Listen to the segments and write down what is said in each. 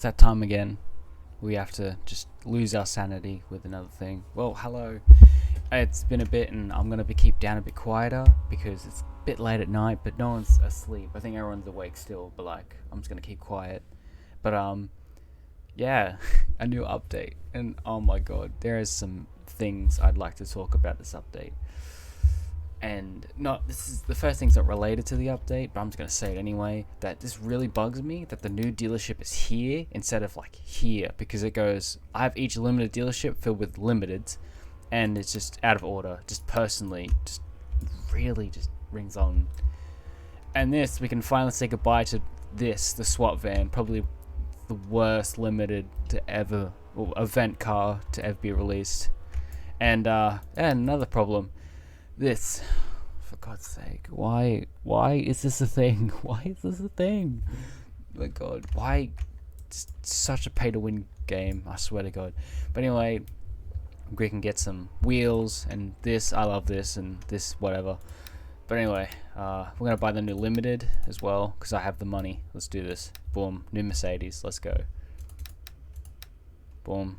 It's that time again. We have to just lose our sanity with another thing. Well, hello. It's been a bit, and I'm gonna keep down a bit quieter because it's a bit late at night, but no one's asleep. I think everyone's awake still, but like, I'm just gonna keep quiet. But yeah, a new update, and oh my god, there is some things I'd like to talk about this update. And not this is the first thing's not related to the update, but I'm just gonna say it anyway. That this really bugs me that the new dealership is here instead of like here, because it goes, I have each limited dealership filled with limiteds, and it's just out of order. Just personally, just really just rings on. And this, we can finally say goodbye to this, the SWAT van, probably the worst limited to ever, or event car to ever be released. And another problem. This, for God's sake, why is this a thing? Why is this a thing? Oh my God, why? It's such a pay-to-win game, I swear to God. But anyway, we can get some wheels, and this, I love this, and this, whatever. But anyway, we're going to buy the new Limited as well, because I have the money. Let's do this. Boom, new Mercedes, let's go. Boom.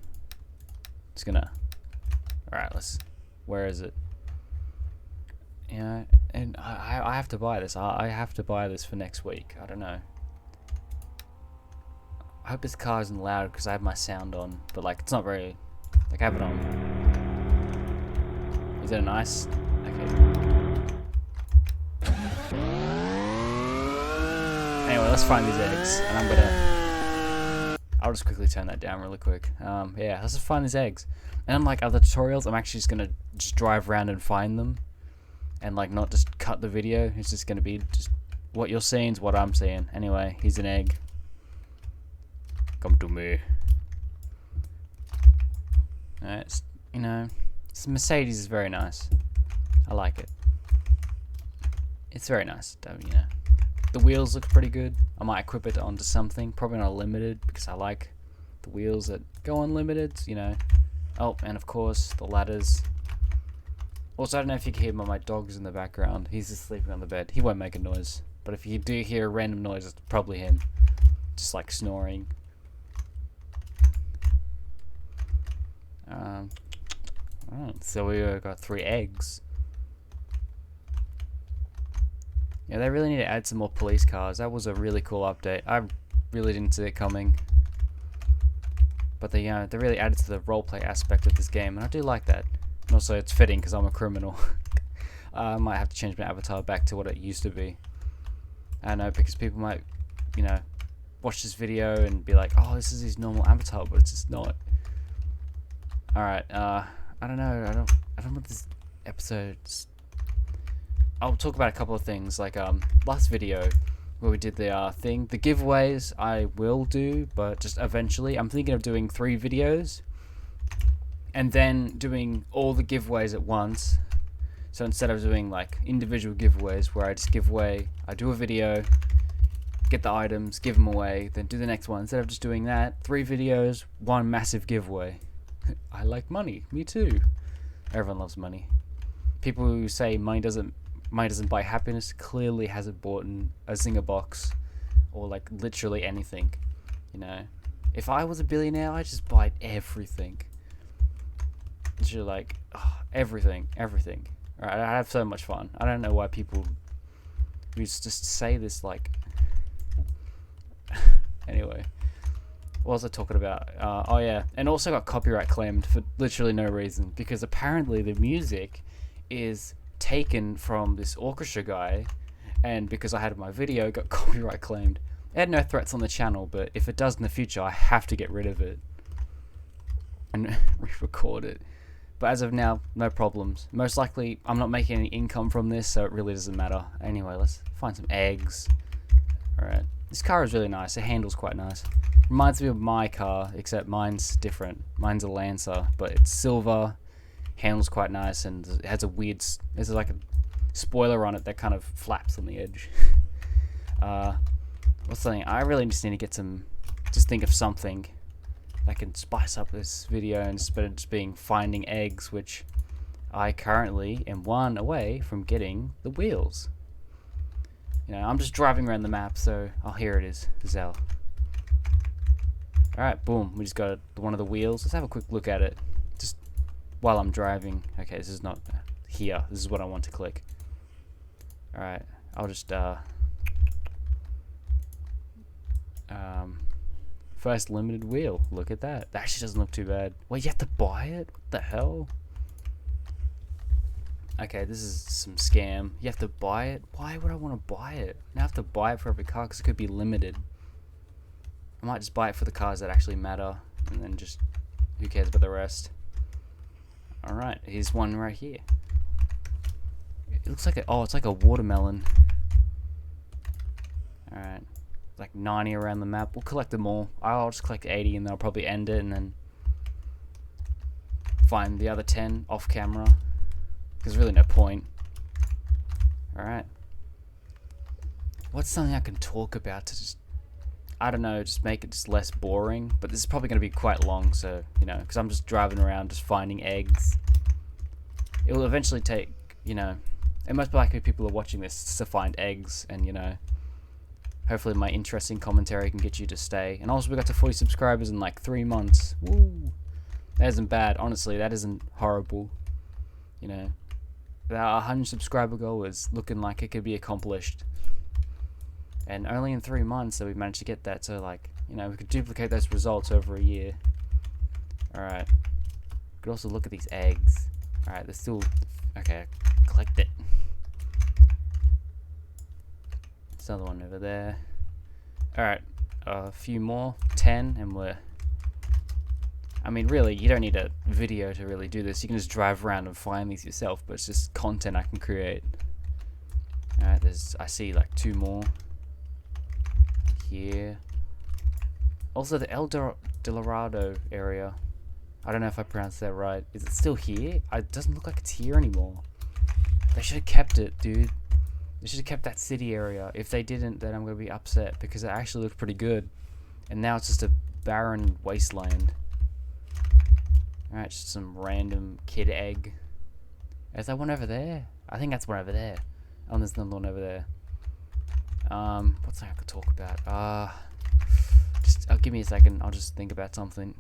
It's gonna, alright, where is it? Yeah, and I have to buy this. I have to buy this for next week. I don't know. I hope this car isn't loud because I have my sound on, but like it's not very. Like I have it on. Is it nice? Okay. Anyway, let's find these eggs, and I'll just quickly turn that down really quick. Yeah, let's just find these eggs. And unlike other tutorials, I'm actually just gonna drive around and find them. And like not just cut the video. It's just gonna be just what you're seeing is what I'm seeing. Anyway, here's an egg. Come to me. It's, you know, this Mercedes is very nice. I like it. It's very nice. You know, the wheels look pretty good. I might equip it onto something. Probably not limited because I like the wheels that go on limiteds. You know. Oh, and of course the ladders. Also, I don't know if you can hear my dog's in the background. He's just sleeping on the bed. He won't make a noise. But if you do hear a random noise, it's probably him. Just like snoring. So we got 3 eggs. Yeah, they really need to add some more police cars. That was a really cool update. I really didn't see it coming. But they really added to the roleplay aspect of this game, and I do like that. And also, it's fitting because I'm a criminal. I might have to change my avatar back to what it used to be. I know, because people might, you know, watch this video and be like, "Oh, this is his normal avatar," but it's just not. All right. I don't know. I don't want this episode. I'll talk about a couple of things, like last video where we did the thing. The giveaways I will do, but just eventually. I'm thinking of doing 3 videos. And then doing all the giveaways at once. So instead of doing like individual giveaways where I just give away, I do a video, get the items, give them away, then do the next one. Instead of just doing that, 3 videos, 1 massive giveaway. I like money. Me too. Everyone loves money. People who say money doesn't buy happiness clearly hasn't bought a Zinger box or like literally anything. You know, if I was a billionaire, I'd just buy everything. You're like, oh, everything. Alright, I have so much fun. I don't know why people just say this like. Anyway, what was I talking about? Oh yeah, and also got copyright claimed for literally no reason, because apparently the music is taken from this orchestra guy, and because I had my video, it got copyright claimed. It had no threats on the channel, but if it does in the future, I have to get rid of it and re-record it. But as of now, no problems. Most likely, I'm not making any income from this, so it really doesn't matter. Anyway, let's find some eggs. Alright. This car is really nice. It handles quite nice. Reminds me of my car, except mine's different. Mine's a Lancer, but it's silver, handles quite nice, and it has a weird... There's like a spoiler on it that kind of flaps on the edge. What's something? I really just need to get some... Just think of something that can spice up this video instead of just being finding eggs, which I currently am 1 away from getting the wheels. You know, I'm just driving around the map, so oh, here it is, the Zell. Alright, boom. We just got one of the wheels. Let's have a quick look at it. Just while I'm driving. Okay, this is not here. This is what I want to click. Alright, I'll just, first limited wheel. Look at that. That actually doesn't look too bad. Wait, you have to buy it? What the hell? Okay, this is some scam. You have to buy it? Why would I want to buy it? Now I have to buy it for every car because it could be limited. I might just buy it for the cars that actually matter, and then just, who cares about the rest? Alright, here's one right here. It looks like oh, it's like a watermelon. Alright, like 90 around the map. We'll collect them all. I'll just collect 80 and then I'll probably end it and then find the other 10 off camera. There's really no point. Alright. What's something I can talk about to just, I don't know, just make it just less boring? But this is probably going to be quite long, so, you know, because I'm just driving around just finding eggs. It will eventually take, you know, and most likely people are watching this to find eggs, and, you know, hopefully my interesting commentary can get you to stay. And also we got to 40 subscribers in like 3 months. Woo! That isn't bad, honestly, that isn't horrible. You know, our 100 subscriber goal is looking like it could be accomplished. And only in 3 months that we managed to get that, so like, you know, we could duplicate those results over a year. Alright. We could also look at these eggs. Alright, there's still, okay, collect it. There's another one over there. Alright, a few more, 10, and we're, I mean, really, you don't need a video to really do this. You can just drive around and find these yourself, but it's just content I can create. Alright, I see like 2 more. Here. Also, the El Dorado area. I don't know if I pronounced that right. Is it still here? It doesn't look like it's here anymore. They should have kept it, dude. They should have kept that city area. If they didn't, then I'm going to be upset, because it actually looked pretty good. And now it's just a barren wasteland. Alright, just some random kid egg. Is that one over there? I think that's one over there. Oh, and there's another one over there. What's something I could talk about? Just give me a second. I'll just think about something.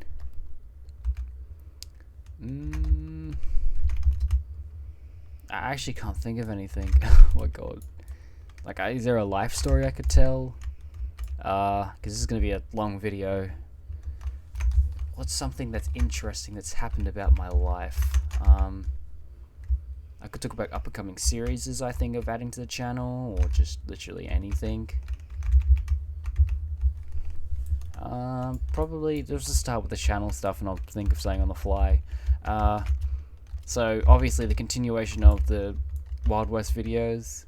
I actually can't think of anything. Oh my god. Like, is there a life story I could tell? Because this is going to be a long video. What's something that's interesting that's happened about my life? I could talk about upcoming series I think of adding to the channel, or just literally anything. Probably let's just start with the channel stuff and I'll think of something on the fly. So obviously the continuation of the Wild West videos,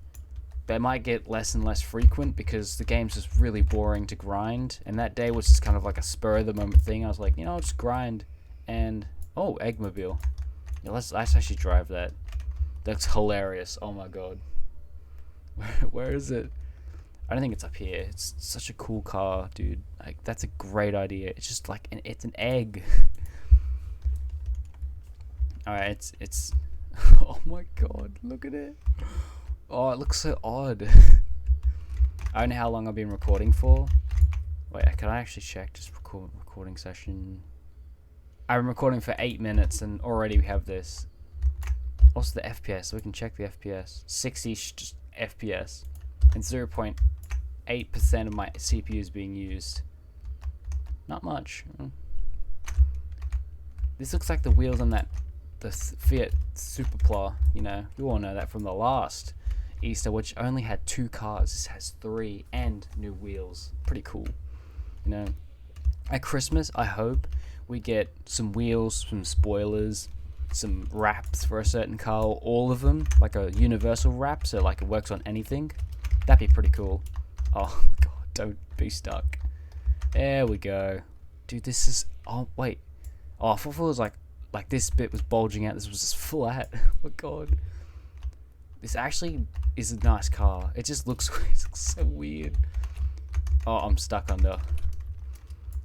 they might get less and less frequent because the game's just really boring to grind, and that day was just kind of like a spur of the moment thing. I was like, you know, I'll just grind, and oh, Eggmobile. Yeah, let's actually drive that. That's hilarious. Oh my god. Where is it? I don't think it's up here. It's such a cool car, dude. Like, that's a great idea. It's just like it's an egg. Alright, it's oh my god, look at it. Oh, it looks so odd. I don't know how long I've been recording for. Wait, can I actually check? Just recording session. I'm recording for 8 minutes and already we have this. Also the FPS, so we can check the FPS. 60 just FPS. And 0.8% of my CPU is being used. Not much. This looks like the wheels on the Fiat Superpla, you know. You all know that from the last Easter, which only had 2 cars. This has 3 and new wheels. Pretty cool. You know, at Christmas, I hope we get some wheels, some spoilers, some wraps for a certain car, or all of them, like a universal wrap, so like it works on anything. That'd be pretty cool. Oh god, don't be stuck. There we go. Dude, this is, oh wait. Oh, I thought it was like this bit was bulging out, this was just flat. Oh my god. This actually is a nice car. It just looks, it looks so weird. Oh, I'm stuck under.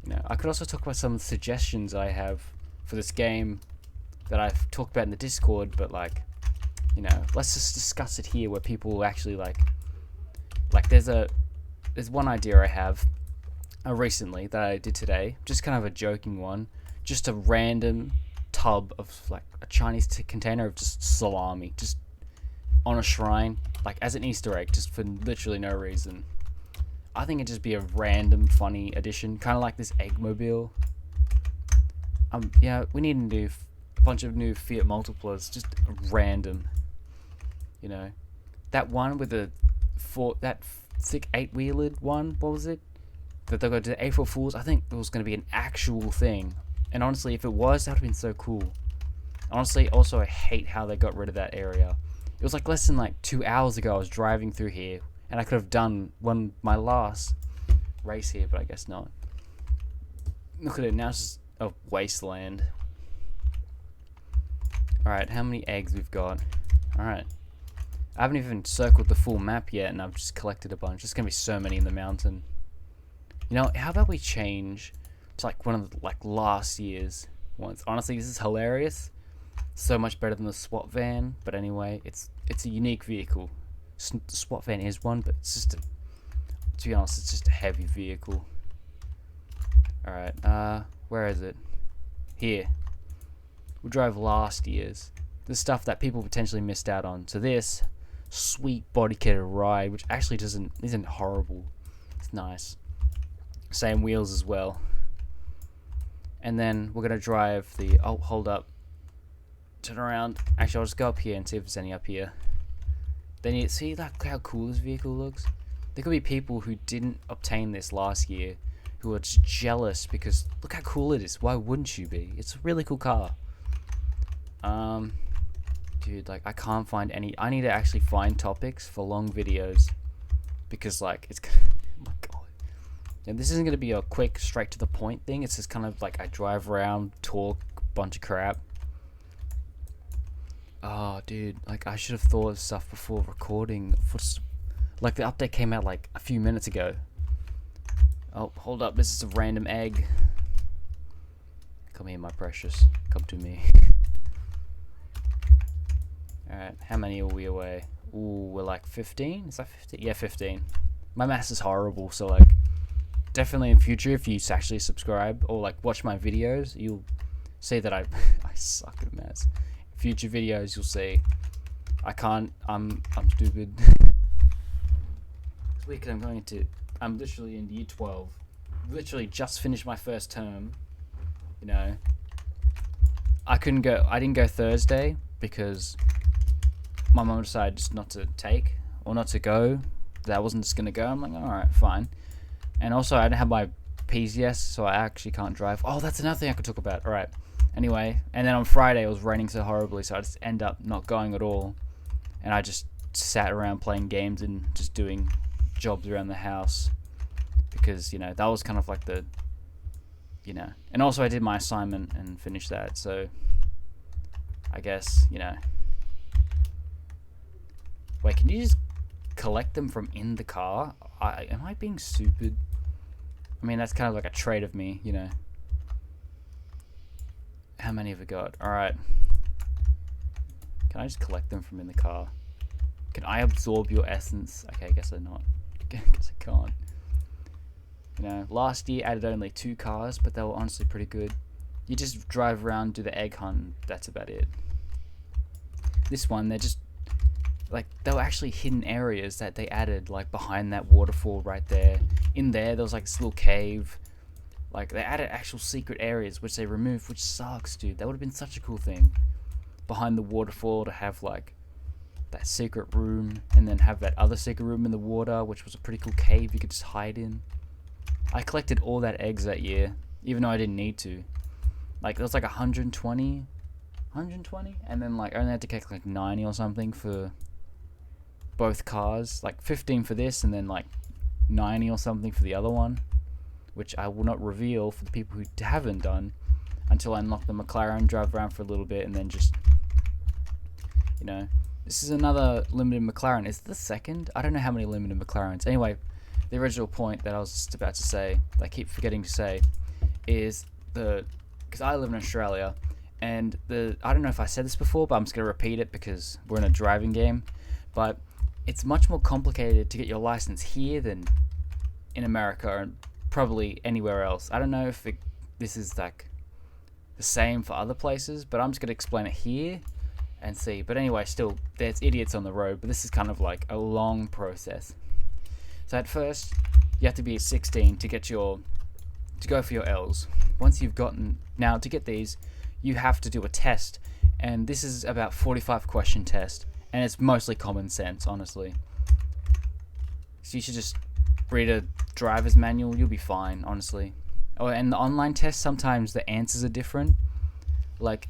You know, I could also talk about some of the suggestions I have for this game that I've talked about in the Discord, but like, you know, let's just discuss it here where people actually like there's one idea I have. recently that I did today. Just kind of a joking one. Just a random tub of like a Chinese container of just salami, just on a shrine, like as an Easter egg, just for literally no reason. I think it'd just be a random funny addition, kind of like this Eggmobile. Yeah, we need to do a bunch of new Fiat multiplers, just random. You know, that one with that thick 8-wheelered one. What was it? That they got to April Fools. I think it was going to be an actual thing. And honestly, if it was, that would have been so cool. Honestly, also I hate how they got rid of that area. It was like less than like 2 hours ago I was driving through here, and I could have done my last race here, but I guess not. Look at it, now it's just a wasteland. Alright, how many eggs we've got? Alright. I haven't even circled the full map yet, and I've just collected a bunch. There's going to be so many in the mountain. You know, how about we change to like one of the like last year's ones? Honestly, this is hilarious. So much better than the SWAT van, but anyway, it's a unique vehicle. The SWAT van is one, but it's just to be honest, it's just a heavy vehicle. Alright, where is it? Here. We'll drive last year's. The stuff that people potentially missed out on. So this sweet body kitted ride, which actually isn't horrible. It's nice. Same wheels as well. And then we're gonna drive the hold up. Turn around. Actually, I'll just go up here and see if there's any up here. Then you see like how cool this vehicle looks. There could be people who didn't obtain this last year who are just jealous because look how cool it is. Why wouldn't you be? It's a really cool car. Dude, like I can't find any. I need to actually find topics for long videos because like it's. Oh my god. And this isn't gonna be a quick, straight to the point thing. It's just kind of like I drive around, talk a bunch of crap. Oh, dude, like I should have thought of stuff before recording. Like the update came out like a few minutes ago. Oh, hold up, this is a random egg. Come here, my precious. Come to me. Alright, how many are we away? Ooh, we're like 15? Is that 15? Yeah, 15. My maths is horrible, so like definitely in future if you actually subscribe or like watch my videos, you'll see that I suck at maths. Future videos you'll see I'm stupid. This week I'm literally in year 12. Literally just finished my first term. You know, I didn't go Thursday because my mum decided just not to take or not to go. That I wasn't just gonna go. I'm like, alright, fine. And also I didn't have my PCS, so I actually can't drive. Oh, that's another thing I could talk about. Alright. Anyway, and then on Friday it was raining so horribly, so I just end up not going at all. And I just sat around playing games and just doing jobs around the house. Because, you know, that was kind of like the, you know. And also I did my assignment and finished that, so I guess, you know. Wait, can you just collect them from in the car? Am I being stupid? I mean, that's kind of like a trait of me, you know. How many have we got? Alright. Can I just collect them from in the car? Can I absorb your essence? Okay, I guess I'm not. I guess I can't. You know, last year added only 2 cars, but they were honestly pretty good. You just drive around, do the egg hunt, that's about it. This one, they're just like, they were actually hidden areas that they added, like behind that waterfall right there. In there was like this little cave. Like, they added actual secret areas, which they removed, which sucks, dude. That would have been such a cool thing. Behind the waterfall to have, like, that secret room, and then have that other secret room in the water, which was a pretty cool cave you could just hide in. I collected all that eggs that year, even though I didn't need to. Like, there was like 120, and then, like, I only had to collect, like, 90 or something for both cars. Like, 15 for this, and then, like, 90 or something for the other one. Which I will not reveal for the people who haven't done until I unlock the McLaren, drive around for a little bit, and then just, you know. This is another limited McLaren. Is it the second? I don't know how many limited McLarens. Anyway, the original point that I was just about to say, that I keep forgetting to say, is because I live in Australia, and I don't know if I said this before, but I'm just going to repeat it because we're in a driving game, but it's much more complicated to get your license here than in America, probably anywhere else. I don't know if this is like the same for other places, but I'm just going to explain it here and see. But anyway, still, there's idiots on the road, but this is kind of like a long process. So at first, you have to be 16 to go for your L's. Once you've gotten, now to get these, you have to do a test, and this is about 45 question test, and it's mostly common sense, honestly. So you should just read a driver's manual, you'll be fine, honestly. Oh, and the online test, sometimes the answers are different. Like,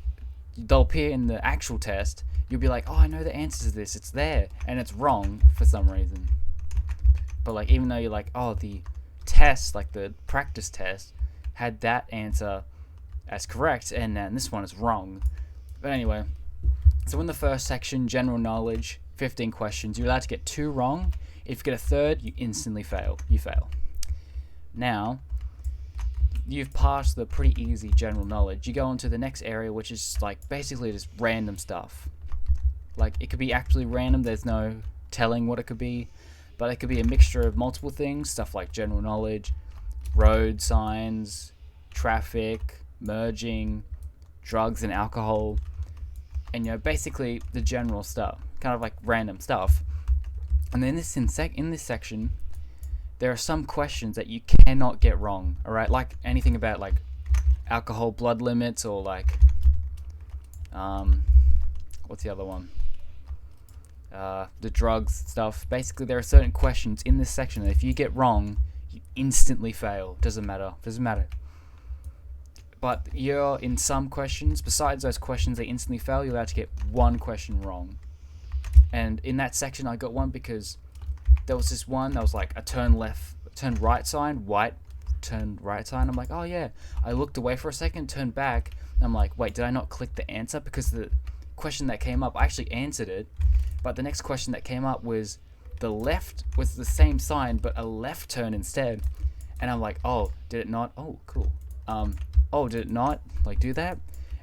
they'll appear in the actual test, you'll be like, oh, I know the answer to this, it's there, and it's wrong for some reason. But like, even though you're like, oh, the test, like the practice test, had that answer as correct, and then this one is wrong. But anyway, so in the first section, general knowledge, 15 questions, you're allowed to get 2 wrong. If you get a third, you instantly fail. You fail. Now, you've passed the pretty easy general knowledge. You go on to the next area, which is like basically just random stuff. Like, it could be actually random, there's no telling what it could be, but it could be a mixture of multiple things, stuff like general knowledge, road signs, traffic, merging, drugs and alcohol, and basically the general stuff, kind of like random stuff. And then in this section, there are some questions that you cannot get wrong, alright? Like anything about like alcohol blood limits, or like, what's the other one? The drugs stuff. Basically, there are certain questions in this section that if you get wrong, you instantly fail. Doesn't matter. But you're in some questions, besides those questions that instantly fail, you're allowed to get 1 question wrong. And in that section, I got one because there was this one that was like a turn right sign, white, turn right sign. I'm like, oh yeah. I looked away for a second, turned back, and I'm like, wait, did I not click the answer? Because the question that came up, I actually answered it, but the next question that came up was the left was the same sign, but a left turn instead. And I'm like, oh, did it not? Oh, cool. Oh, did it not like do that?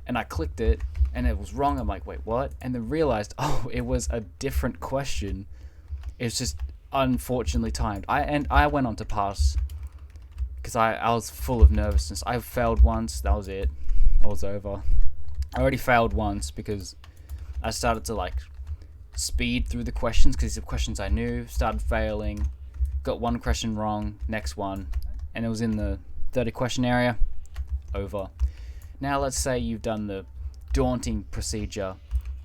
And I clicked it, and it was wrong. I'm like, wait, what? And then realized, oh, it was a different question. It's just unfortunately timed. I went on to pass because I was full of nervousness. I failed once. That was it. I was over. I already failed once because I started to like speed through the questions because these are questions I knew. Started failing. Got 1 question wrong. Next one, and it was in the 30 question area. Over. Now let's say you've done the daunting procedure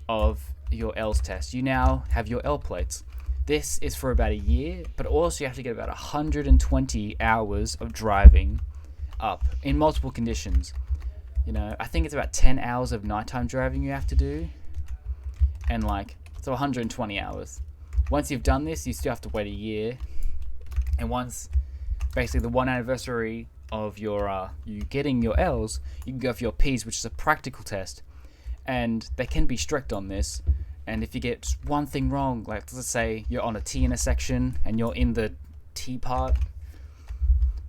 of your L's test. You now have your L plates. This is for about a year, but also you have to get about 120 hours of driving up in multiple conditions. I think it's about 10 hours of nighttime driving you have to do, and like, so 120 hours. Once you've done this, you still have to wait a year, and once basically the 1 anniversary of your you getting your L's, you can go for your P's, which is a practical test, and they can be strict on this. And if you get just one thing wrong, like let's say you're on a T intersection and you're in the T part,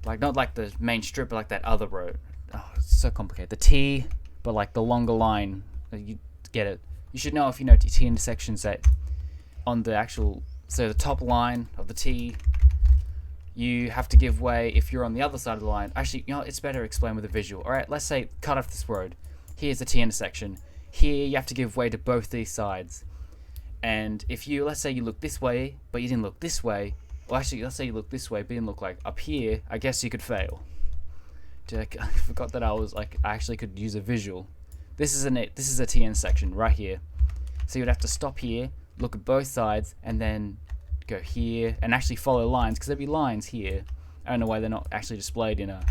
like not like the main strip, but like that other road. Oh, it's so complicated. The T, but like the longer line. You get it. You should know if you know T intersections that on the actual, so the top line of the T, you have to give way if you're on the other side of the line. Actually, it's better explained with a visual. Alright, let's say cut off this road. Here's the T intersection. Here you have to give way to both these sides. And if you, let's say you look this way, but you didn't look this way, well actually, let's say you look this way, but you didn't look like up here, I guess you could fail. I forgot that I actually could use a visual. This is a T intersection right here. So you'd have to stop here, look at both sides, and then go here and actually follow lines, because there'd be lines here. I don't know why they're not actually displayed in a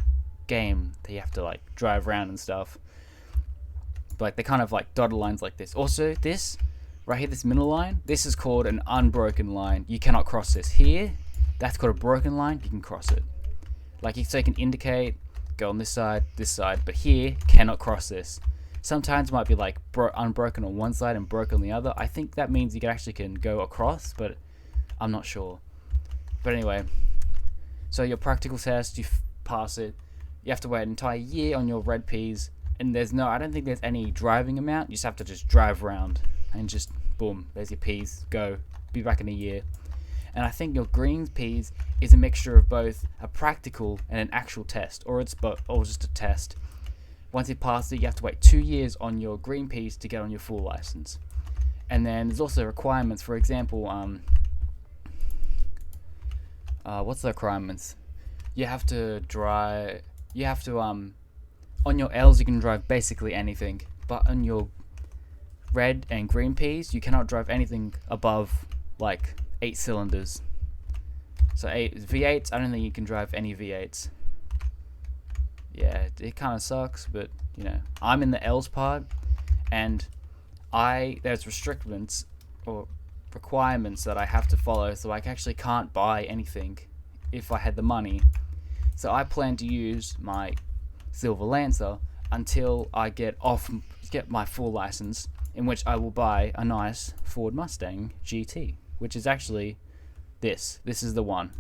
game that you have to like drive around and stuff, but like, they're kind of like dotted lines like this. Also, this right here, this middle line, this is called an unbroken line. You cannot cross this. Here, that's called a broken line. You can cross it. Like, so you can indicate, go on this side, but here, cannot cross this. Sometimes it might be like unbroken on one side and broken on the other. I think that means you actually can go across, but I'm not sure. But anyway, so your practical test, you pass it. You have to wait an entire year on your red P's, and I don't think there's any driving amount. You just have to just drive around and just boom, there's your P's. Go, be back in a year. And I think your green peas is a mixture of both a practical and an actual test, or it's both, or just a test. Once you pass it, you have to wait 2 years on your green peas to get on your full license. And then there's also requirements. For example, what's the requirements? You have to drive. You have to on your L's you can drive basically anything, but on your red and green peas you cannot drive anything above like 8 cylinders. So 8 V8s. I don't think you can drive any V8s. Yeah, it kind of sucks, but you know, I'm in the L's part, and there's restrictions or requirements that I have to follow, so I actually can't buy anything if I had the money. So I plan to use my Silver Lancer until I get my full license, in which I will buy a nice Ford Mustang GT, which is actually this. This is the one.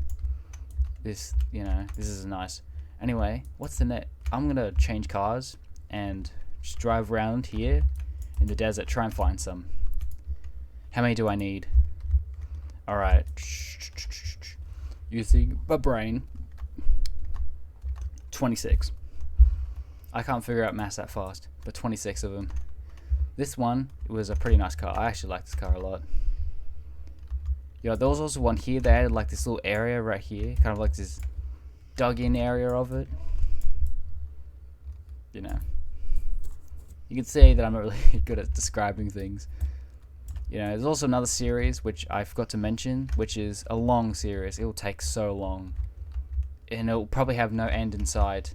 This, you know, this is nice. Anyway, what's the net? I'm gonna change cars and just drive around here in the desert, try and find some. How many do I need? Alright. Using my brain. 26. I can't figure out maths that fast, but 26 of them. This one was a pretty nice car. I actually like this car a lot. Yeah, there was also one here. They added like this little area right here, kind of like this dug-in area of it. You know, you can see that I'm not really good at describing things. You know, there's also another series which I forgot to mention, which is a long series. It will take so long, and it will probably have no end in sight,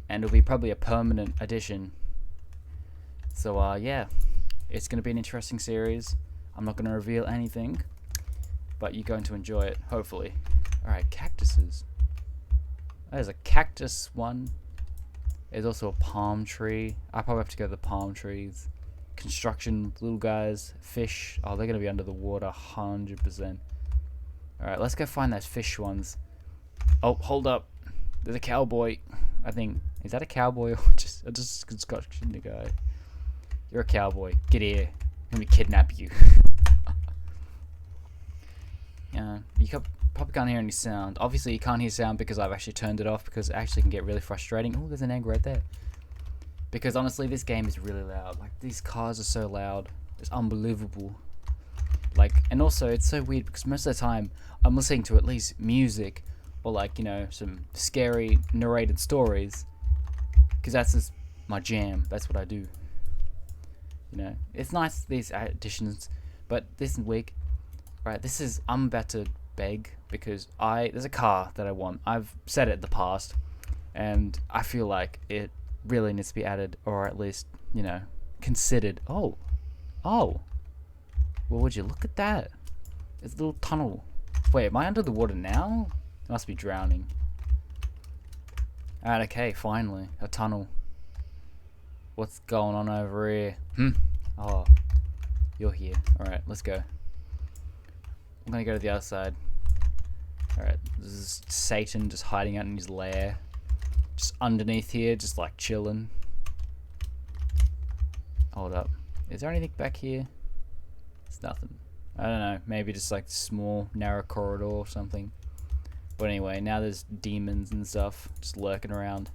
and it'll be probably a permanent addition. So yeah, it's going to be an interesting series. I'm not going to reveal anything, but you're going to enjoy it, hopefully. Alright, cactuses. There's a cactus one. There's also a palm tree. I probably have to go to the palm trees. Construction, little guys, fish. Oh, they're going to be under the water, 100%. Alright, let's go find those fish ones. Oh, hold up. There's a cowboy. I think, is that a cowboy or just a construction guy? You're a cowboy. Get here. Let me kidnap you. Yeah, probably can't hear any sound. Obviously, you can't hear sound because I've actually turned it off, because it actually can get really frustrating. Oh, there's an egg right there. Because honestly, this game is really loud. Like, these cars are so loud. It's unbelievable. Like, and also, it's so weird because most of the time, I'm listening to at least music or, like, you know, some scary narrated stories. Because that's just my jam. That's what I do. You know, it's nice, these additions. But this week, right, I'm about to beg because there's a car that I want. I've said it in the past, and I feel like it really needs to be added, or at least, you know, considered. Oh, well, would you look at that? It's a little tunnel. Wait, am I under the water now? I must be drowning. Alright, okay, finally, a tunnel. What's going on over here? Oh, you're here. Alright, let's go. I'm gonna go to the other side. Alright, this is Satan just hiding out in his lair. Just underneath here, just like chilling. Hold up. Is there anything back here? It's nothing. I don't know. Maybe just like small, narrow corridor or something. But anyway, now there's demons and stuff just lurking around.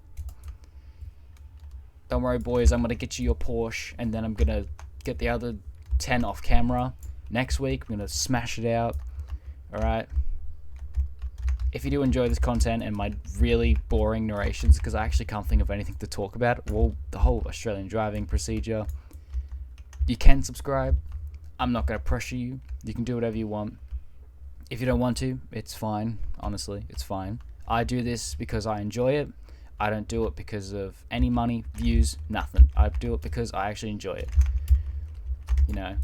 Don't worry, boys. I'm gonna get you your Porsche, and then I'm gonna get the other 10 off camera. Next week, I'm going to smash it out. Alright. If you do enjoy this content and my really boring narrations, because I actually can't think of anything to talk about, well, the whole Australian driving procedure, you can subscribe. I'm not going to pressure you. You can do whatever you want. If you don't want to, it's fine. Honestly, it's fine. I do this because I enjoy it. I don't do it because of any money, views, nothing. I do it because I actually enjoy it. You know.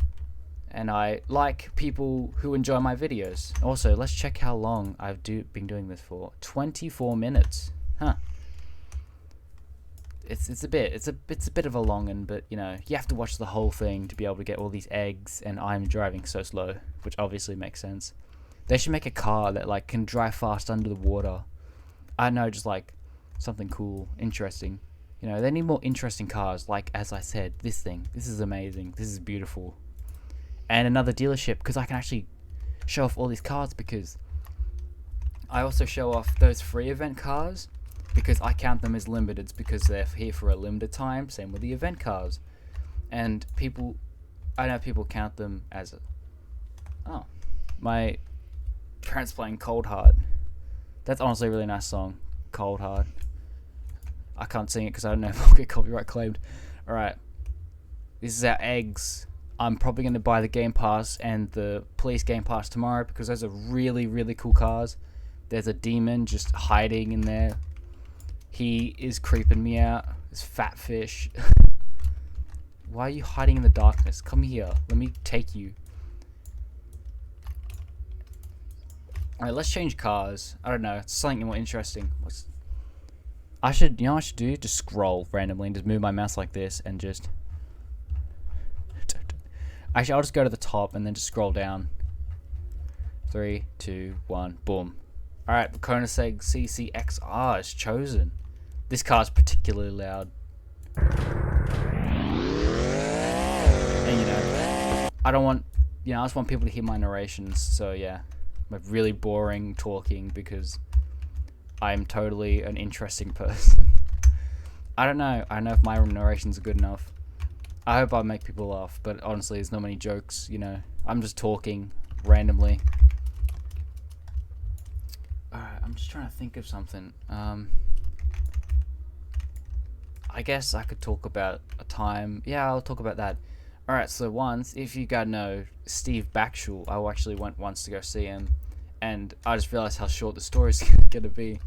And I like people who enjoy my videos. Also, let's check how long I've been doing this for. 24 minutes. Huh. It's a bit of a long one, but you know, you have to watch the whole thing to be able to get all these eggs, and I'm driving so slow, which obviously makes sense. They should make a car that like can drive fast under the water. I don't know, just like something cool, interesting. You know, they need more interesting cars, like as I said, this thing. This is amazing. This is beautiful. And another dealership, because I can actually show off all these cars, because I also show off those free event cars because I count them as limiteds because they're here for a limited time. Same with the event cars. And people, I know people count them as oh, my parents playing Cold Heart. That's honestly a really nice song, Cold Heart. I can't sing it because I don't know if I'll get copyright claimed. Alright, this is our eggs. I'm probably going to buy the Game Pass and the Police Game Pass tomorrow because those are really, really cool cars. There's a demon just hiding in there. He is creeping me out. This fat fish. Why are you hiding in the darkness? Come here. Let me take you. Alright, let's change cars. I don't know. It's something more interesting. You know what I should do? Just scroll randomly and just move my mouse like this and just... Actually, I'll just go to the top and then just scroll down. 3, 2, 1, boom. Alright, the Koenigsegg CCXR is chosen. This car is particularly loud. And you know, I don't want, I just want people to hear my narrations, so yeah. I'm really boring talking because I'm totally an interesting person. I don't know if my narrations are good enough. I hope I make people laugh, but honestly, there's not many jokes, I'm just talking randomly. Alright, I'm just trying to think of something. I guess I could talk about a time. Yeah, I'll talk about that. Alright, so once, if you guys know Steve Backshall, I actually went once to go see him, and I just realized how short the story's gonna be.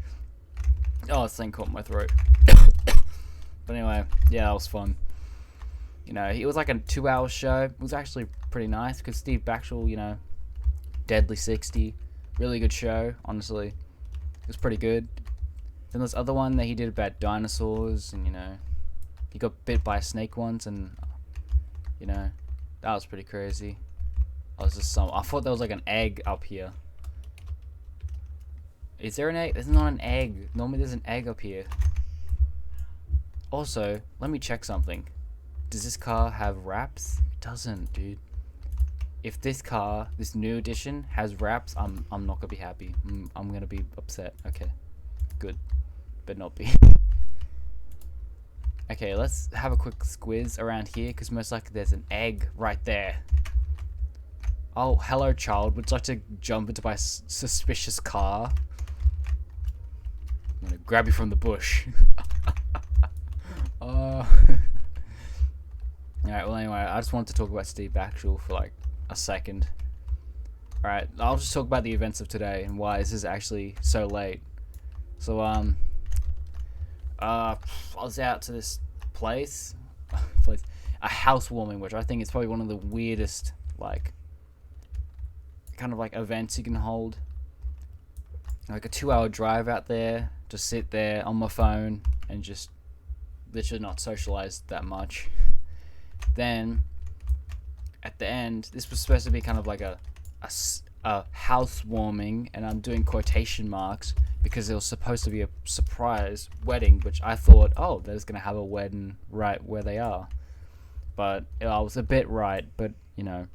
Oh, this thing caught my throat. But anyway, yeah, that was fun. It was like a 2-hour show. It was actually pretty nice because Steve Backshall, Deadly 60, really good show, honestly. It was pretty good. Then there's other one that he did about dinosaurs, and he got bit by a snake once, and that was pretty crazy. I thought there was like an egg up here. Is there an egg? There's not an egg. Normally there's an egg up here. Also, let me check something. Does this car have wraps? It doesn't, dude. If this car, this new edition, has wraps, I'm not gonna be happy. I'm gonna be upset. Okay, good, but not be. Okay, let's have a quick squiz around here because most likely there's an egg right there. Oh, hello, child. Would you like to jump into my suspicious car? I'm gonna grab you from the bush. Alright, well anyway, I just wanted to talk about Steve Backshall for like a second. Alright, I'll just talk about the events of today and why this is actually so late. So, I was out to this place, a housewarming, which I think is probably one of the weirdest, kind of events you can hold. Like a 2-hour drive out there, just sit there on my phone and just literally not socialize that much. Then at the end, this was supposed to be kind of like a housewarming, and I'm doing quotation marks because it was supposed to be a surprise wedding, which I thought, oh, they're just gonna have a wedding right where they are. But I was a bit right, but a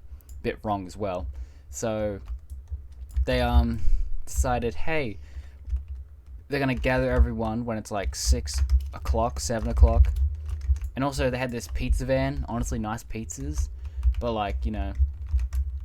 bit wrong as well. So they decided, hey, they're gonna gather everyone when it's like 6 o'clock, 7 o'clock. And also they had this pizza van, honestly nice pizzas, but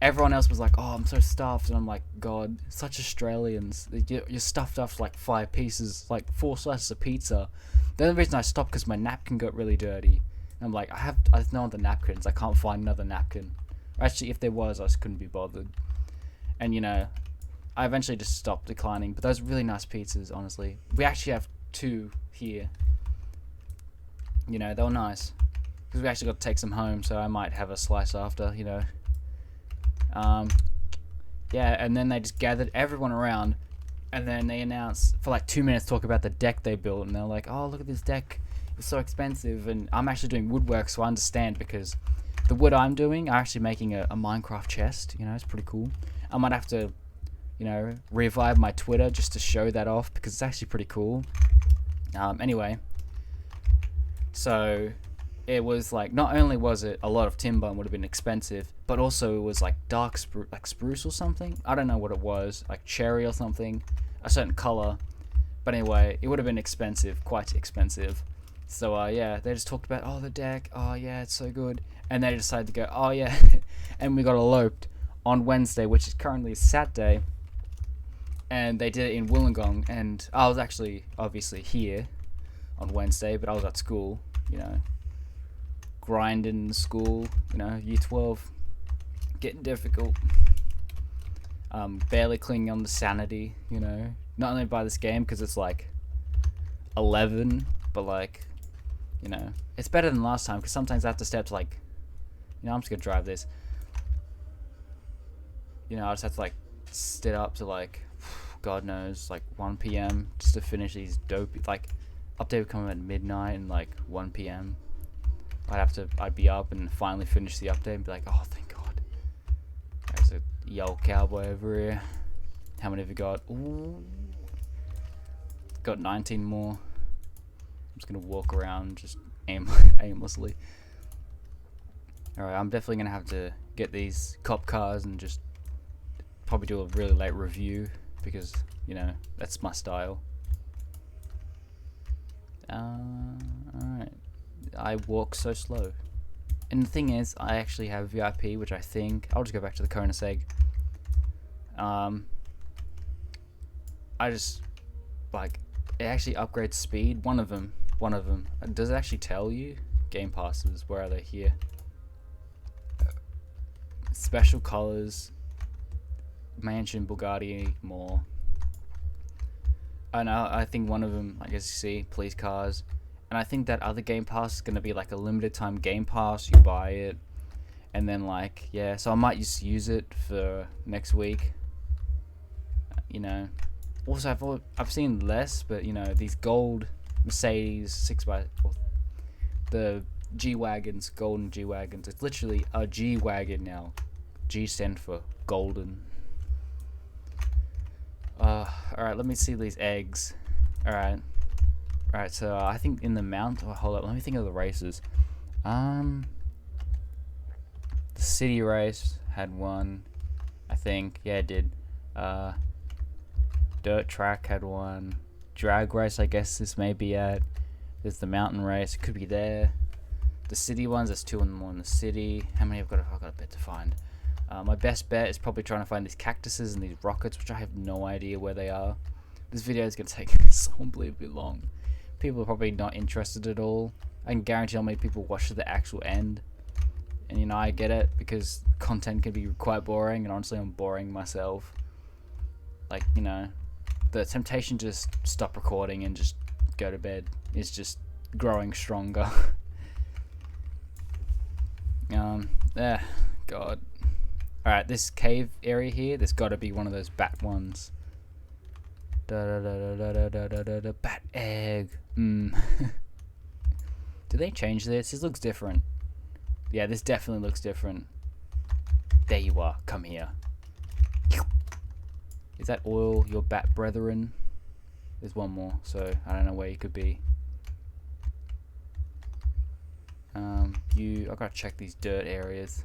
everyone else was like, oh, I'm so stuffed, and I'm like, God, such Australians, you're stuffed after like 5 pieces, like 4 slices of pizza. The only reason I stopped because my napkin got really dirty. And I'm like, I have no other napkins, I can't find another napkin. Actually, if there was, I just couldn't be bothered. And I eventually just stopped declining, but those are really nice pizzas, honestly. We actually have 2 here. They were nice. Because we actually got to take some home, so I might have a slice after, Yeah, and then they just gathered everyone around, and then they announced, for like 2 minutes, talk about the deck they built, and they're like, oh, look at this deck, it's so expensive, and I'm actually doing woodwork, so I understand, because the wood I'm doing, I'm actually making a Minecraft chest, it's pretty cool. I might have to, revive my Twitter just to show that off, because it's actually pretty cool. Anyway, so it was like, not only was it a lot of timber and would have been expensive, but also it was like dark spruce or something. I don't know what it was, like cherry or something, a certain color. But anyway, it would have been expensive, quite expensive. So yeah, they just talked about, oh, the deck, oh yeah, it's so good, and they decided to go, oh yeah, and we got eloped on Wednesday, which is currently Saturday, and they did it in Wollongong, and I was actually obviously here on Wednesday, but I was at school, you know, grinding school, you know, year 12, getting difficult, barely clinging on to sanity, you know, not only by this game because it's like 11, but like, you know, it's better than last time because sometimes I have to stay up to like, you know, I'm just gonna drive this, you know, I just have to like stay up to like, God knows, like 1 p.m. just to finish these dope, like, update would come at midnight and like 1 p.m. I'd be up and finally finish the update and be like, oh, thank God. There's a yellow cowboy over here. How many have you got? Ooh. Got 19 more. I'm just gonna walk around just aimlessly. Alright, I'm definitely gonna have to get these cop cars and just probably do a really late review because, you know, that's my style. Alright. I walk so slow. And the thing is, I actually have VIP, which I think... I'll just go back to the Conus egg. I just... Like, it actually upgrades speed. One of them. Does it actually tell you? Game passes, where are they? Here. Special colors. Mansion, Bugatti, more. I think one of them, I guess you see, police cars. And I think that other game pass is going to be like a limited time game pass. You buy it. And then like, yeah, so I might just use it for next week. You know. Also, I've seen less, but you know, these gold Mercedes 6x, the G-Wagons, golden G-Wagons. It's literally a G-Wagon now. G stand for golden. Alright, let me see these eggs. Alright, so I think in the mount, hold up, let me think of the races. The city race had one, I think. Yeah, it did. Dirt track had one. Drag race, I guess this may be at. There's the mountain race, it could be there. The city ones, there's 2 more in the city. How many I've got a bet to find. My best bet is probably trying to find these cactuses and these rockets, which I have no idea where they are. This video is going to take so unbelievably long. People are probably not interested at all. I can guarantee how many people watch to the actual end. And you know, I get it, because content can be quite boring, and honestly I'm boring myself. Like, you know, the temptation to just stop recording and just go to bed is just growing stronger. Yeah, God. Alright, this cave area here, there's got to be one of those bat ones. Bat egg. Do they change this? This looks different. Yeah, this definitely looks different. There you are. Come here. Is that oil, your bat brethren? There's one more, so I don't know where you could be. I gotta check these dirt areas.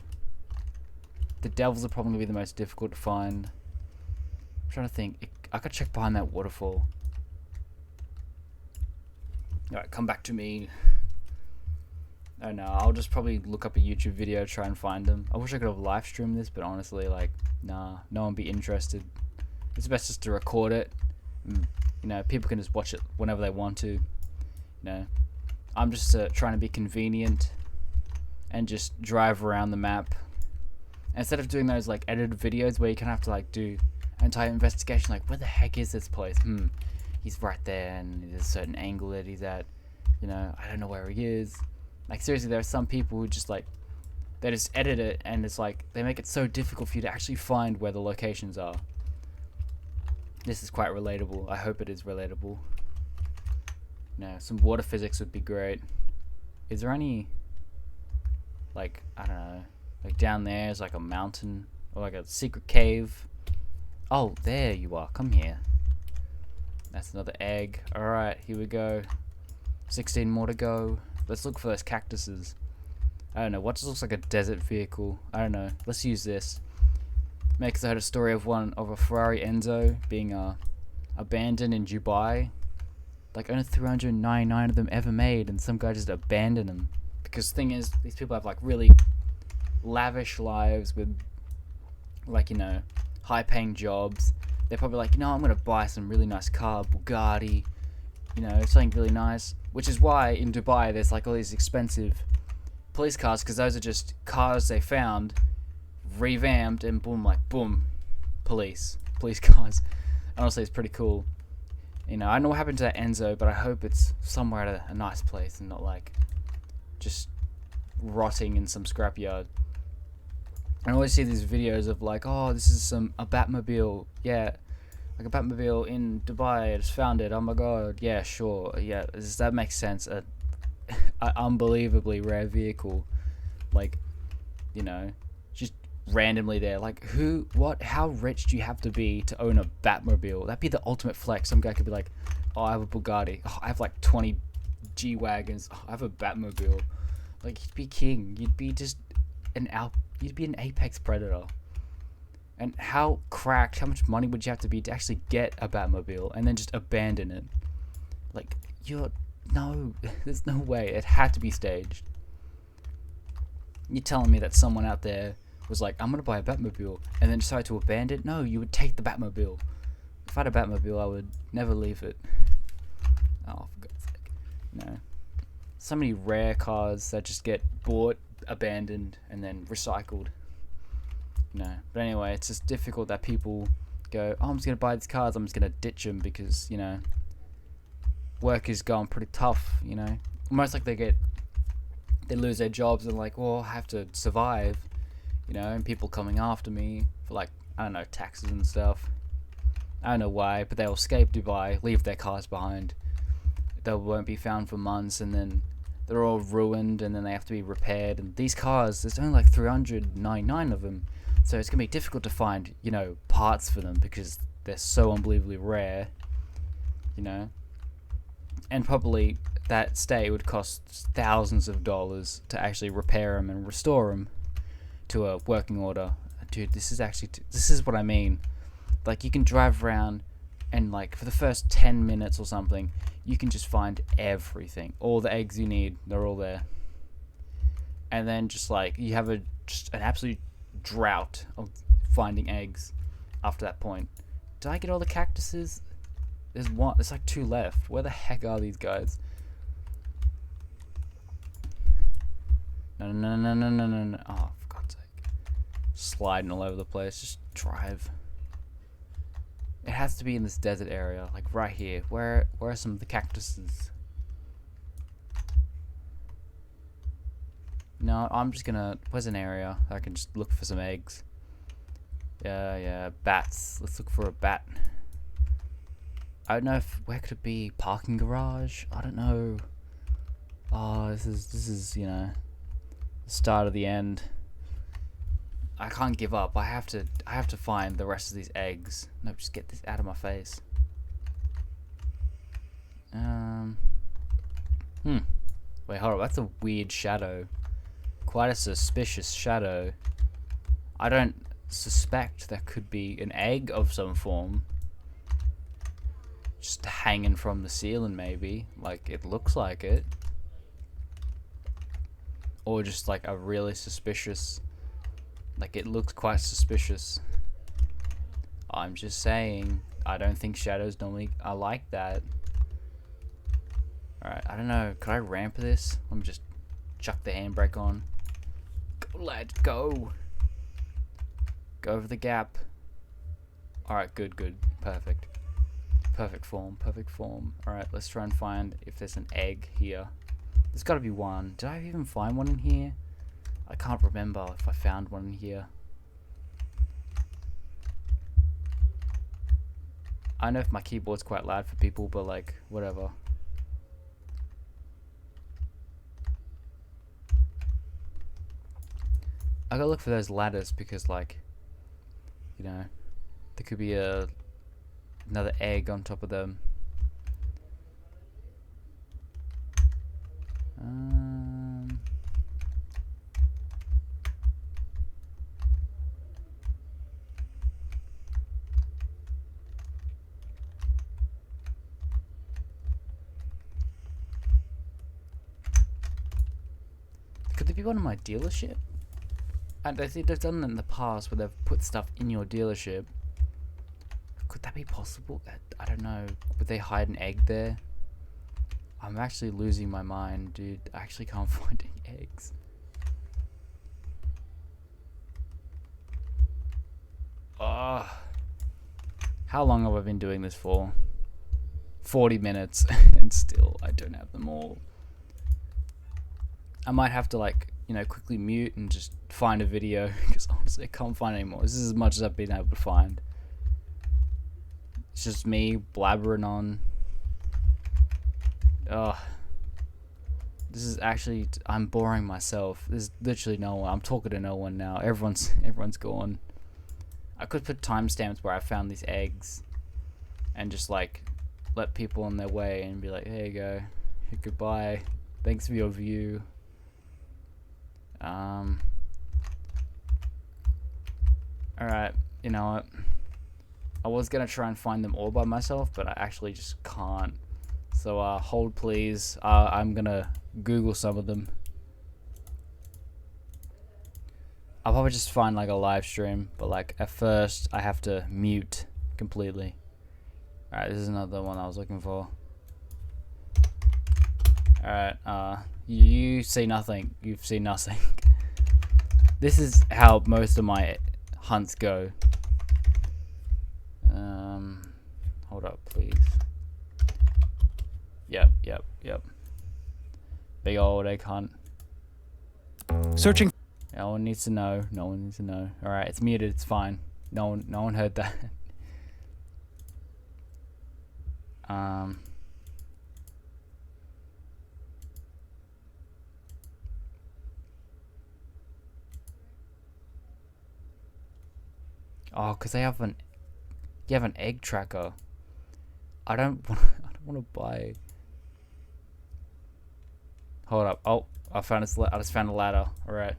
The devils are probably the most difficult to find. I'm trying to think. I could check behind that waterfall. Alright, come back to me. Oh no, I'll just probably look up a YouTube video, try and find them. I wish I could have live streamed this, but honestly, like, nah, no one would be interested. It's best just to record it. You know, people can just watch it whenever they want to. You know, I'm just trying to be convenient and just drive around the map. Instead of doing those like edited videos where you kind of have to like do an entire investigation, like where the heck is this place? He's right there, and there's a certain angle that he's at. You know, I don't know where he is. Like seriously, there are some people who just like, they just edit it, and it's like they make it so difficult for you to actually find where the locations are. This is quite relatable. I hope it is relatable. No, some water physics would be great. Is there any, like, I don't know, like down there is like a mountain or like a secret cave? Oh, there you are. Come here. That's another egg. Alright, here we go. 16 more to go. Let's look for those cactuses. I don't know, what just looks like a desert vehicle? I don't know. Let's use this. Because I heard a story of a Ferrari Enzo being abandoned in Dubai. Like only 399 of them ever made, and some guy just abandoned them. Because the thing is, these people have like really lavish lives with, like, you know, high-paying jobs. They're probably like, you know, I'm gonna buy some really nice car, Bugatti, you know, something really nice. Which is why in Dubai there's like all these expensive police cars, because those are just cars they found, revamped, and boom, like boom, police cars. Honestly, it's pretty cool. You know, I don't know what happened to that Enzo, but I hope it's somewhere at a nice place and not like just rotting in some scrapyard. I always see these videos of like, oh, this is a Batmobile, yeah, like a Batmobile in Dubai. I just found it. Oh my god, yeah, sure, yeah, that makes sense. An unbelievably rare vehicle, like, you know, just randomly there. Like, how rich do you have to be to own a Batmobile? That'd be the ultimate flex. Some guy could be like, oh, I have a Bugatti. Oh, I have like 20 G-Wagons. Oh, I have a Batmobile. Like, you'd be king. You'd be just you'd be an apex predator. And how much money would you have to be to actually get a Batmobile and then just abandon it? Like, no, there's no way. It had to be staged. You're telling me that someone out there was like, I'm gonna buy a Batmobile, and then decided to abandon it? No, you would take the Batmobile. If I had a Batmobile, I would never leave it. Oh, for God's sake. No. So many rare cars that just get bought, abandoned, and then recycled. No. But anyway, it's just difficult that people go, oh, I'm just gonna buy these cars, I'm just gonna ditch them because, you know, work is going pretty tough, you know. Almost like they lose their jobs and like, well, I have to survive, you know, and people coming after me for like, I don't know, taxes and stuff. I don't know why, but they'll escape Dubai, leave their cars behind. They won't be found for months, and then they're all ruined, and then they have to be repaired. And these cars, there's only like 399 of them, so it's gonna be difficult to find, you know, parts for them because they're so unbelievably rare, you know. And probably that stay would cost thousands of dollars to actually repair them and restore them to a working order. Dude, this is what I mean. Like, you can drive around and like for the first 10 minutes or something, you can just find everything. All the eggs you need, they're all there. And then just like you have just an absolute drought of finding eggs after that point. Did I get all the cactuses? There's like 2 left. Where the heck are these guys? No. Oh, for God's sake. Sliding all over the place. Just drive. It has to be in this desert area, like right here. Where are some of the cactuses? No, I'm just gonna... Where's an area I can just look for some eggs? Yeah, bats. Let's look for a bat. I don't know where could it be? Parking garage? I don't know. Oh, this is, you know, the start of the end. I can't give up. I have to find the rest of these eggs. No, just get this out of my face. Wait, hold on. That's a weird shadow. Quite a suspicious shadow. I don't suspect that could be an egg of some form. Just hanging from the ceiling, maybe. Like, it looks like it. Or just like a really suspicious... Like, it looks quite suspicious. I'm just saying, I don't think shadows normally are like that. Alright, I don't know. Could I ramp this? Let me just chuck the handbrake on. Go, lad, go! Go over the gap. Alright, good. Perfect. Perfect form. Alright, let's try and find if there's an egg here. There's gotta be one. Did I even find one in here? I can't remember if I found one in here. I know if my keyboard's quite loud for people, but like, whatever. I gotta look for those ladders because, like, you know, there could be another egg on top of them. Could there be one in my dealership? And I think they've done that in the past where they've put stuff in your dealership. Could that be possible? I don't know. Would they hide an egg there? I'm actually losing my mind, dude. I actually can't find any eggs. Oh. How long have I been doing this for? 40 minutes and still I don't have them all. I might have to, like, you know, quickly mute and just find a video because honestly I can't find any more. This is as much as I've been able to find. It's just me blabbering on. Ugh. This is actually, I'm boring myself. There's literally no one. I'm talking to no one now. Everyone's gone. I could put timestamps where I found these eggs and just like let people on their way and be like, here you go, goodbye, thanks for your view. Alright, you know what, I was gonna try and find them all by myself, but I actually just can't. So hold please. I'm gonna Google some of them. I'll probably just find like a live stream, but like at first I have to mute completely. Alright, this is another one I was looking for. Alright, you see nothing. You've seen nothing. This is how most of my hunts go. Hold up, please. Yep. Big old egg hunt. Searching. No one needs to know. No one needs to know. Alright, it's muted. It's fine. No one heard that. Oh, cause they have an. You have an egg tracker. I don't want to buy. Hold up. Oh, I just found a ladder. All right.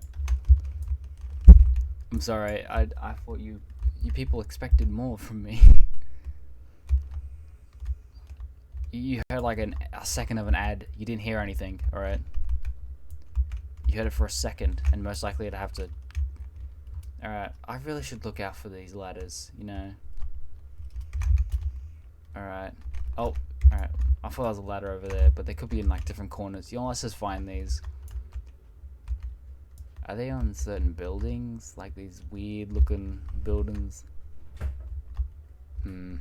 I'm sorry. I thought you people expected more from me. You heard like a second of an ad. You didn't hear anything. All right. You heard it for a second, and most likely I'd have to. All right. I really should look out for these ladders. You know. All right. Oh. All right. I thought there was a ladder over there, but they could be in like different corners. You know, let's just find these. Are they on certain buildings? Like these weird looking buildings? Hmm.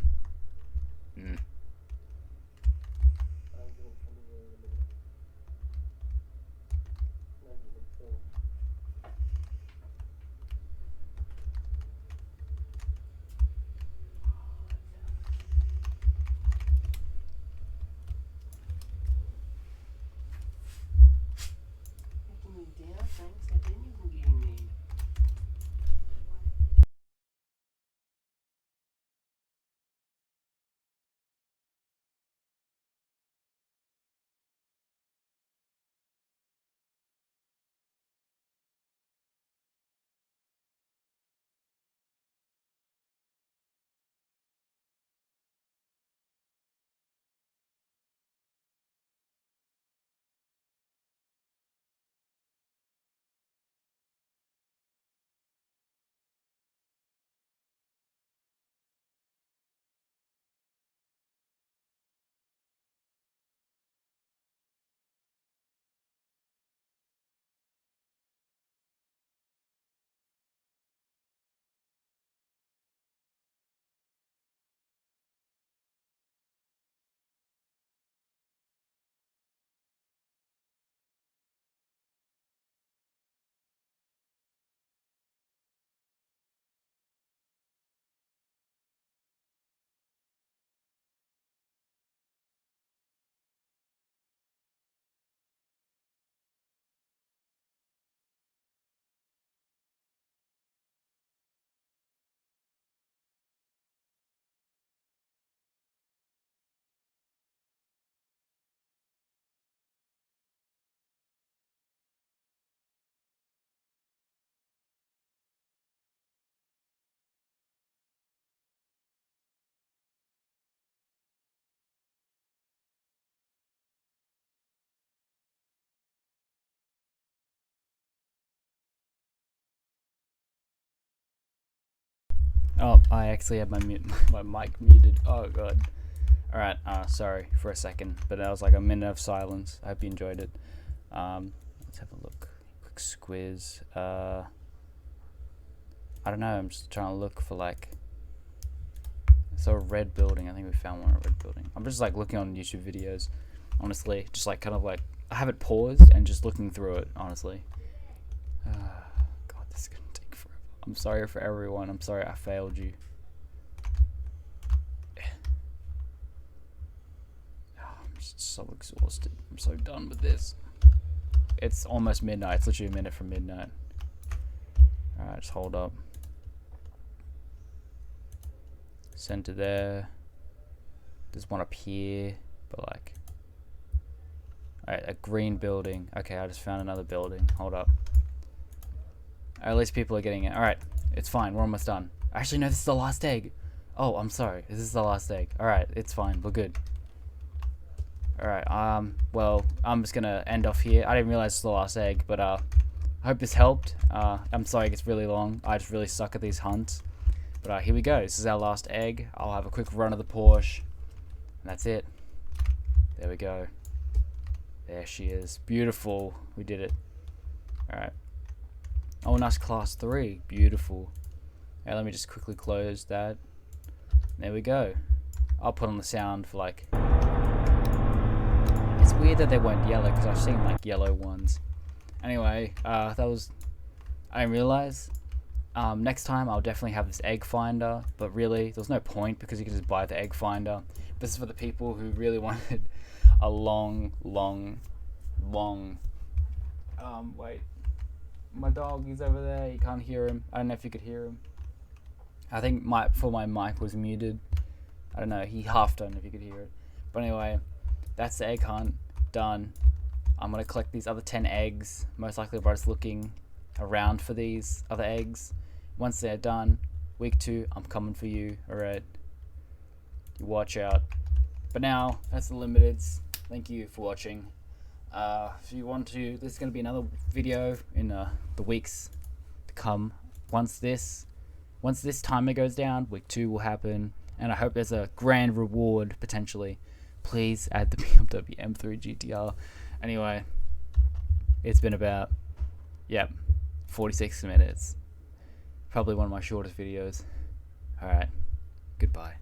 Oh, I actually had my my mic muted. Oh god. Alright, sorry for a second, but that was like a minute of silence. I hope you enjoyed it. Let's have a look. Quick squiz. I don't know, I'm just trying to look for like... So a red building, I think we found one, a red building. I'm just like looking on YouTube videos, honestly. Just like kind of like, I have it paused and just looking through it, honestly. God, this is gonna take forever. I'm sorry for everyone, I'm sorry I failed you. I'm just so exhausted. I'm so done with this. It's almost midnight, it's literally a minute from midnight. Alright, just hold up. Center there. There's one up here, but like... Alright, a green building. Okay, I just found another building. Hold up. At least people are getting it. Alright, it's fine. We're almost done. Actually, no, this is the last egg. Oh, I'm sorry. This is the last egg. Alright, it's fine. We're good. Alright, well, I'm just gonna end off here. I didn't realize it's the last egg, but, I hope this helped. I'm sorry it gets really long. I just really suck at these hunts. But, here we go. This is our last egg. I'll have a quick run of the Porsche. And that's it. There we go. There she is. Beautiful. We did it. Alright. Oh, nice class 3. Beautiful. Now let me just quickly close that. There we go. I'll put on the sound for like... It's weird that they weren't yellow because I've seen like yellow ones. Anyway, that was... I didn't realize. Next time I'll definitely have this egg finder, but really there's no point because you can just buy the egg finder. This is for the people who really wanted a long, wait. My dog, he's over there, you can't hear him. I don't know if you could hear him. I think my mic was muted. I don't know, he half don't know if you could hear it. But anyway, that's the egg hunt, done. I'm gonna collect these other 10 eggs, most likely by just looking around for these other eggs. Once they're done, week 2, I'm coming for you, alright? You watch out. But now, that's the limiteds. Thank you for watching. If you want to, there's going to be another video in the weeks to come. Once this timer goes down, week 2 will happen, and I hope there's a grand reward potentially. Please add the BMW M3 GTR. Anyway, it's been about 46 minutes. Probably one of my shortest videos. Alright, goodbye.